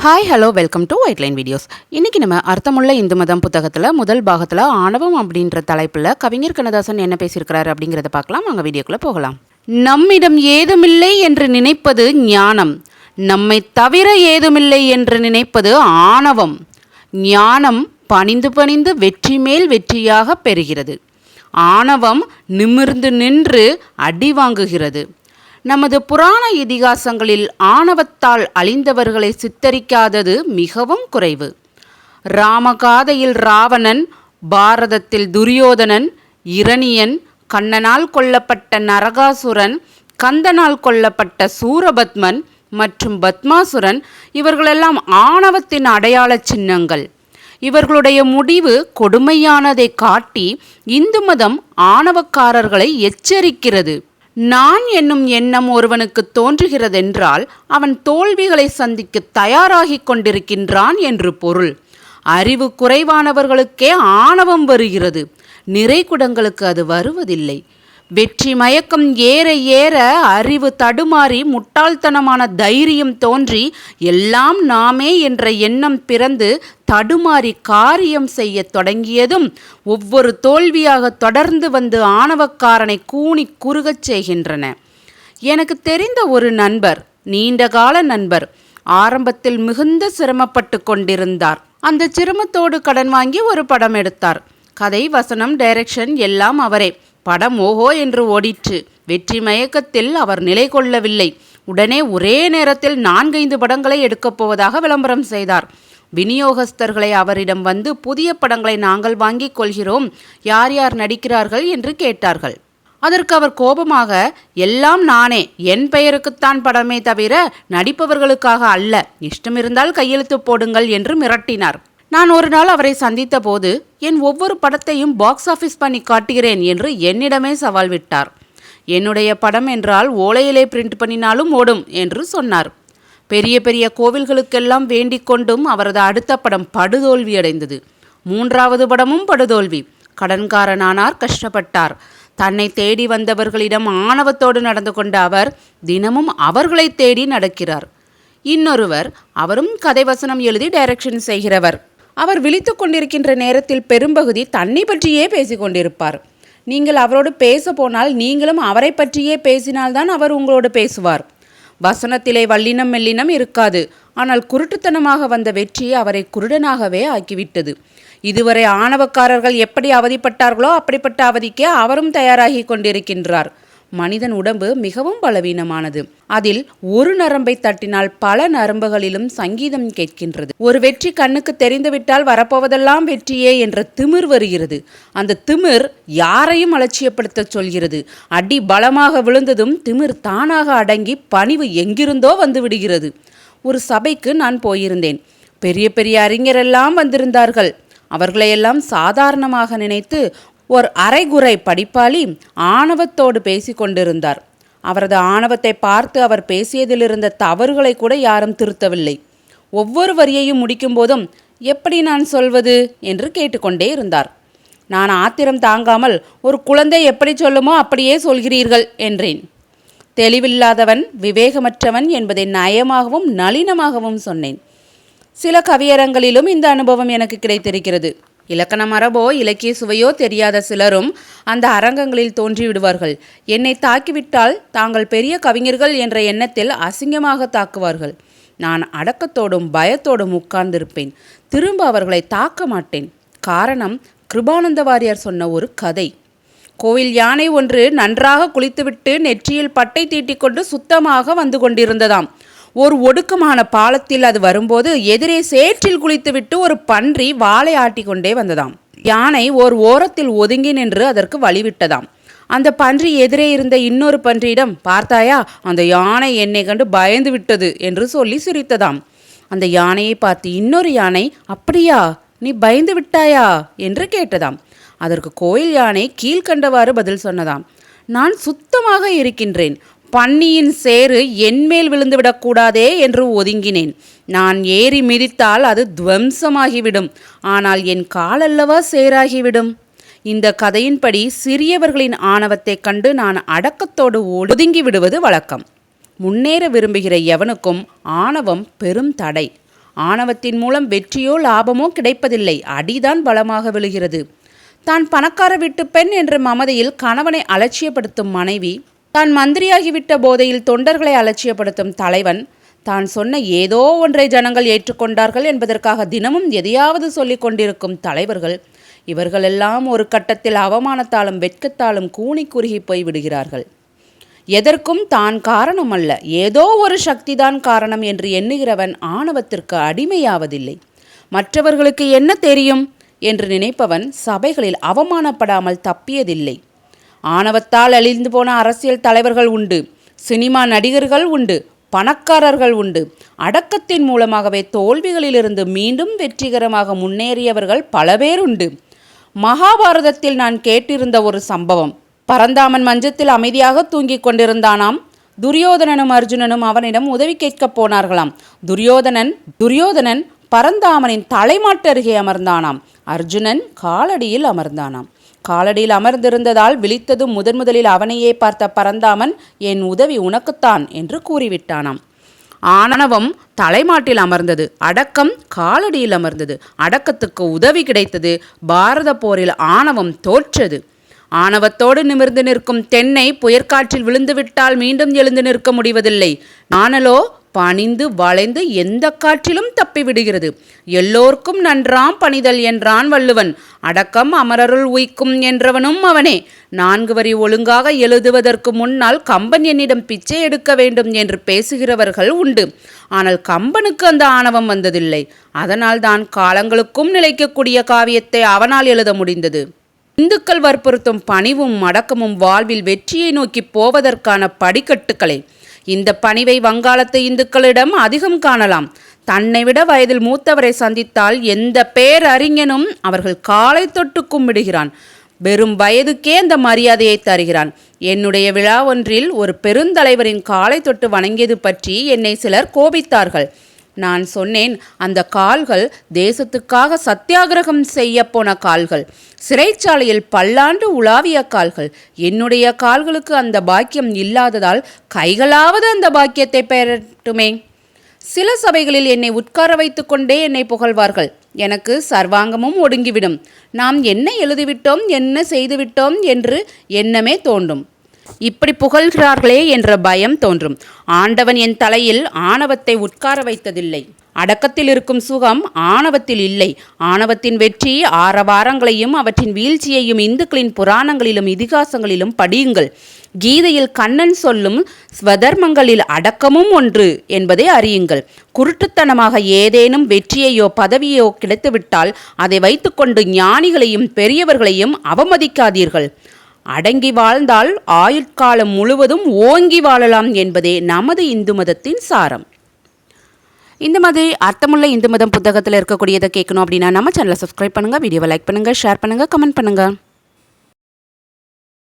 Hi hello welcome to white line videos. இன்றைக்கி நம்ம அர்த்தமுள்ள இந்து மதம் புத்தகத்தில் முதல் பாகத்தில் ஆணவம் அப்படின்ற தலைப்பில் கவிஞர் கண்ணதாசன் என்ன பேசியிருக்கிறாரு அப்படிங்கிறத பார்க்கலாம். அங்கே வீடியோக்குள்ளே போகலாம். நம்மிடம் ஏதுமில்லை என்று நினைப்பது ஞானம், நம்மை தவிர ஏதுமில்லை என்று நினைப்பது ஆணவம். ஞானம் பணிந்து பணிந்து வெற்றி மேல் வெற்றியாக பெறுகிறது. ஆணவம் நிமிர்ந்து நின்று அடி வாங்குகிறது. நமது புராண இதிகாசங்களில் ஆணவத்தால் அழிந்தவர்களை சித்தரிக்காதது மிகவும் குறைவு. ராமகாதையில் ராவணன், பாரதத்தில் துரியோதனன், இரணியன், கண்ணனால் கொல்லப்பட்ட நரகாசுரன், கந்தனால் கொல்லப்பட்ட சூரபத்மன் மற்றும் பத்மாசுரன் இவர்களெல்லாம் ஆணவத்தின் அடையாள சின்னங்கள். இவர்களுடைய முடிவு கொடுமையானதை காட்டி இந்து மதம் ஆணவக்காரர்களை எச்சரிக்கிறது. நான் என்னும் எண்ணம் ஒருவனுக்கு தோன்றுகிறதென்றால் அவன் தோல்விகளை சந்திக்க தயாராகி கொண்டிருக்கின்றான் என்று பொருள். அறிவு குறைவானவர்களுக்கே ஆணவம் வருகிறது, நிறைகுடங்களுக்கு அது வருவதில்லை. வெற்றி மயக்கம் ஏற ஏற அறிவு தடுமாறி முட்டாள்தனமான தைரியம் தோன்றி எல்லாம் நாமே என்ற எண்ணம் பிறந்து தடுமாறி காரியம் செய்ய தொடங்கியதும் ஒவ்வொரு தோல்வியாக தொடர்ந்து வந்து ஆணவக்காரனை கூனி குறுகச் செய்கின்றன. எனக்கு தெரிந்த ஒரு நண்பர், நீண்டகால நண்பர், ஆரம்பத்தில் மிகுந்த சிரமப்பட்டு கொண்டிருந்தார். அந்த சிரமத்தோடு கடன் வாங்கி ஒரு படம் எடுத்தார். கதை, வசனம், டைரக்ஷன் எல்லாம் அவரே. படம் ஓஹோ என்று ஓடிற்று. வெற்றி மயக்கத்தில் அவர் நிலை கொள்ளவில்லை. உடனே ஒரே நேரத்தில் 4-5 படங்களை எடுக்கப் போவதாக விளம்பரம் செய்தார். விநியோகஸ்தர்களை அவரிடம் வந்து புதிய படங்களை நாங்கள் வாங்கிக் கொள்கிறோம், யார் யார் நடிக்கிறார்கள் என்று கேட்டார்கள். அதற்கு அவர் கோபமாக, எல்லாம் நானே, என் பெயருக்குத்தான் படமே தவிர நடிப்பவர்களுக்காக அல்ல, இஷ்டமிருந்தால் கையெழுத்து போடுங்கள் என்று மிரட்டினார். நான் ஒரு நாள் அவரை சந்தித்த போது என் ஒவ்வொரு படத்தையும் பாக்ஸ் ஆஃபீஸ் பண்ணி காட்டுகிறேன் என்று என்னிடமே சவால் விட்டார். என்னுடைய படம் என்றால் ஓலையிலே பிரிண்ட் பண்ணினாலும் ஓடும் என்று சொன்னார். பெரிய பெரிய கோவில்களுக்கெல்லாம் வேண்டிக் கொண்டும் அவரது அடுத்த படம் படுதோல்வியடைந்தது. 3வது படமும் படுதோல்வி. கடன்காரனானார், கஷ்டப்பட்டார். தன்னை தேடி வந்தவர்களிடம் ஆணவத்தோடு நடந்து கொண்ட அவர் தினமும் அவர்களை தேடி நடக்கிறார். இன்னொருவர், அவரும் கதை வசனம் எழுதி டைரக்ஷன் செய்கிறவர். அவர் விழித்து கொண்டிருக்கின்ற நேரத்தில் பெரும்பகுதி தன்னை பற்றியே பேசிக்கொண்டிருப்பார். நீங்கள் அவரோடு பேச போனால் நீங்களும் அவரை பற்றியே பேசினால்தான் அவர் உங்களோடு பேசுவார். வசனத்திலே வல்லினம் மெல்லினம் இருக்காது. ஆனால் குருட்டுத்தனமாக வந்த வெற்றி அவரை குருடனாகவே ஆக்கிவிட்டது. இதுவரை ஆணவக்காரர்கள் எப்படி அவதிப்பட்டார்களோ அப்படிப்பட்ட அவதிக்கே அவரும் தயாராகி கொண்டிருக்கின்றார். மனிதன் உடம்பு மிகவும் பலவீனமானது. அதில் ஒரு நரம்பை தட்டினால் பல நரம்புகளிலும் சங்கீதம் கேட்கின்றது. ஒரு வெற்றி கண்ணுக்கு தெரிந்துவிட்டால் வரப்போவதெல்லாம் வெற்றியே என்ற திமிர் வருகிறது. அந்த திமிர் யாரையும் அலட்சியப்படுத்த சொல்கிறது. அடி பலமாக விழுந்ததும் திமிர் தானாக அடங்கி பணிவு எங்கிருந்தோ வந்து விடுகிறது. ஒரு சபைக்கு நான் போயிருந்தேன். பெரிய பெரிய அறிஞரெல்லாம் வந்திருந்தார்கள். அவர்களையெல்லாம் சாதாரணமாக நினைத்து ஒரு அரைகுறை படிப்பாளி ஆணவத்தோடு பேசி கொண்டிருந்தார். அவரது ஆணவத்தை பார்த்து அவர் பேசியதிலிருந்த தவறுகளை கூட யாரும் திருத்தவில்லை. ஒவ்வொரு வரியையும் முடிக்கும் போதும் எப்படி நான் சொல்வது என்று கேட்டுக்கொண்டே இருந்தார். நான் ஆத்திரம் தாங்காமல், ஒரு குழந்தை எப்படி சொல்லுமோ அப்படியே சொல்கிறீர்கள் என்றேன். தெளிவில்லாதவன், விவேகமற்றவன் என்பதை நயமாகவும் நளினமாகவும் சொன்னேன். சில கவியரங்களிலும் இந்த அனுபவம் எனக்கு கிடைத்திருக்கிறது. இலக்கண மரபோ இலக்கிய சுவையோ தெரியாத சிலரும் அந்த அரங்கங்களில் தோன்றிவிடுவார்கள். என்னை தாக்கிவிட்டால் தாங்கள் பெரிய கவிஞர்கள் என்ற எண்ணத்தில் அசிங்கமாக தாக்குவார்கள். நான் அடக்கத்தோடும் பயத்தோடும் உட்கார்ந்திருப்பேன். திரும்ப அவர்களை தாக்க மாட்டேன். காரணம், கிருபானந்த வாரியார் சொன்ன ஒரு கதை. கோவில் யானை ஒன்று நன்றாக குளித்துவிட்டு நெற்றியில் பட்டை தீட்டிக்கொண்டு சுத்தமாக வந்து கொண்டிருந்ததாம். ஒரு ஒடுக்கமான பாலத்தில் அது வரும்போது எதிரே சேற்றில் குளித்துவிட்டு ஒரு பன்றி வாளை ஆட்டி கொண்டே வந்ததாம். யானை ஓர் ஓரத்தில் ஒதுங்கி நின்று அதற்கு வழிவிட்டதாம். அந்த பன்றி எதிரே இருந்த இன்னொரு பன்றியிடம், பார்த்தாயா, அந்த யானை என்னை கண்டு பயந்து விட்டது என்று சொல்லி சிரித்ததாம். அந்த யானையை பார்த்து இன்னொரு யானை, அப்படியா, நீ பயந்து விட்டாயா என்று கேட்டதாம். அதற்கு கோயில் யானை கீழ்கண்டவாறு பதில் சொன்னதாம், நான் சுத்தமாக இருக்கின்றேன், பன்னியின் சேறு என்மேல் விழுந்துவிடக்கூடாதே என்று ஒதுங்கினேன். நான் ஏறி மிதித்தால் அது துவம்சமாகிவிடும், ஆனால் என் காலல்லவா சேராகிவிடும். இந்த கதையின்படி சிறியவர்களின் ஆணவத்தை கண்டு நான் அடக்கத்தோடு ஒதுங்கி விடுவது வழக்கம். முன்னேற விரும்புகிற எவனுக்கும் ஆணவம் பெரும் தடை. ஆணவத்தின் மூலம் வெற்றியோ லாபமோ கிடைப்பதில்லை, அடிதான் பலமாக விழுகிறது. தான் பணக்கார வீட்டு பெண் என்ற மமதையில் கணவனை அலட்சியப்படுத்தும் மனைவி, தான் மந்திரியாகிவிட்ட போதையில் தொண்டர்களை அலட்சியப்படுத்தும் தலைவன், தான் சொன்ன ஏதோ ஒன்றை ஜனங்கள் ஏற்றுக்கொண்டார்கள் என்பதற்காக தினமும் எதையாவது சொல்லிக் கொண்டிருக்கும் தலைவர்கள், இவர்களெல்லாம் ஒரு கட்டத்தில் அவமானத்தாலும் வெட்கத்தாலும் கூனி குறுகி போய் விடுகிறார்கள். எதற்கும் தான் காரணம் அல்ல, ஏதோ ஒரு சக்திதான் காரணம் என்று எண்ணுகிறவன் ஆணவத்திற்கு அடிமையாவதில்லை. மற்றவர்களுக்கு என்ன தெரியும் என்று நினைப்பவன் சபைகளில் அவமானப்படாமல் தப்பியதில்லை. ஆணவத்தால் அழிந்து போன அரசியல் தலைவர்கள் உண்டு, சினிமா நடிகர்கள் உண்டு, பணக்காரர்கள் உண்டு. அடக்கத்தின் மூலமாகவே தோல்விகளிலிருந்து மீண்டும் வெற்றிகரமாக முன்னேறியவர்கள் பல பேர் உண்டு. மகாபாரதத்தில் நான் கேட்டிருந்த ஒரு சம்பவம். பரந்தாமன் மஞ்சத்தில் அமைதியாக தூங்கிக் கொண்டிருந்தானாம். துரியோதனனும் அர்ஜுனனும் அவனிடம் உதவி கேட்கப் போனார்களாம். துரியோதனன் பரந்தாமனின் தலைமாட்டு அருகே அமர்ந்தானாம். அர்ஜுனன் காலடியில் அமர்ந்தானாம். காலடியில் அமர்ந்திருந்ததால் விழித்ததும் முதலில் அவனையே பார்த்த பரந்தாமன், என் உதவி உனக்குத்தான் என்று கூறிவிட்டானாம். ஆணவம் தலைமாட்டில் அமர்ந்தது, அடக்கம் காலடியில் அமர்ந்தது. அடக்கத்துக்கு உதவி கிடைத்தது. பாரத போரில் ஆணவம் தோற்றது. ஆணவத்தோடு நிமிர்ந்து நிற்கும் தென்னை புயற்காற்றில் விழுந்துவிட்டால் மீண்டும் எழுந்து நிற்க முடிவதில்லை. நாணலோ பணிந்து வளைந்து எந்த காற்றிலும் தப்பிவிடுகிறது. எல்லோர்க்கும் நன்றாம் பணிதல் என்றான் வள்ளுவன். அடக்கம் அமரருள் உய்க்கும் என்றவனும் அவனே. 4 வரி ஒழுங்காக எழுதுவதற்கு முன்னால் கம்பன் என்னிடம் பிச்சை எடுக்க வேண்டும் என்று பேசுகிறவர்கள் உண்டு. ஆனால் கம்பனுக்கு அந்த ஆணவம் வந்ததில்லை. அதனால் தான் காலங்களுக்கும் நிலைக்கக்கூடிய காவியத்தை அவனால் எழுத முடிந்தது. இந்துக்கள் வற்புறுத்தும் பணிவும் அடக்கமும் வாழ்வில் வெற்றியை நோக்கி போவதற்கான படிக்கட்டுக்களை. இந்த பணிவை வங்காளத்து இந்துக்களிடம் அதிகம் காணலாம். தன்னை விட வயதில் மூத்தவரை சந்தித்தால் எந்த பேரறிஞனும் அவர்கள் காலை தொட்டு கும்பிடுகிறான். வெறும் வயதுக்கே அந்த மரியாதையை தருகிறான். என்னுடைய விழா ஒன்றில் ஒரு பெருந்தலைவரின் காலை தொட்டு வணங்கியது பற்றி என்னை சிலர் கோபித்தார்கள். நான் சொன்னேன், அந்த கால்கள் தேசத்துக்காக சத்தியாகிரகம் செய்ய போன கால்கள், சிறைச்சாலையில் பல்லாண்டு உலாவிய கால்கள். என்னுடைய கால்களுக்கு அந்த பாக்கியம் இல்லாததால் கைகளாவது அந்த பாக்கியத்தை பெறட்டுமே. சில சபைகளில் என்னை உட்கார வைத்து கொண்டே என்னை புகழ்வார்கள். எனக்கு சர்வாங்கமும் ஒடுங்கிவிடும். நாம் என்ன எழுதிவிட்டோம், என்ன செய்துவிட்டோம் என்று எண்ணமே தோன்றும். இப்படி புகழ்கிறார்களே என்ற பயம் தோன்றும். ஆண்டவன் என் தலையில் ஆணவத்தை உட்கார வைத்ததில்லை. அடக்கத்தில் இருக்கும் சுகம் ஆணவத்தில் இல்லை. ஆணவத்தின் வெற்றி ஆரவாரங்களையும் அவற்றின் வீழ்ச்சியையும் இந்துக்களின் புராணங்களிலும் இதிகாசங்களிலும் படியுங்கள். கீதையில் கண்ணன் சொல்லும் ஸ்வதர்மங்களில் அடக்கமும் ஒன்று என்பதை அறியுங்கள். குருட்டுத்தனமாக ஏதேனும் வெற்றியையோ பதவியோ கிடைத்துவிட்டால் அதை வைத்துக்கொண்டு ஞானிகளையும் பெரியவர்களையும் அவமதிக்காதீர்கள். அடங்கி வாழ்ந்தால் ஆயுட்காலம் முழுவதும் ஓங்கி வாழலாம் என்பதே நமது இந்து மதத்தின் சாரம். இந்த மாதிரி அர்த்தமுள்ள இந்து மதம் புத்தகத்தில் இருக்கக்கூடியதை கேட்கணும் அப்படின்னா நம்ம சேனலை சப்ஸ்கிரைப் பண்ணுங்கள், வீடியோவை லைக் பண்ணுங்கள், ஷேர் பண்ணுங்கள், கமெண்ட் பண்ணுங்கள்.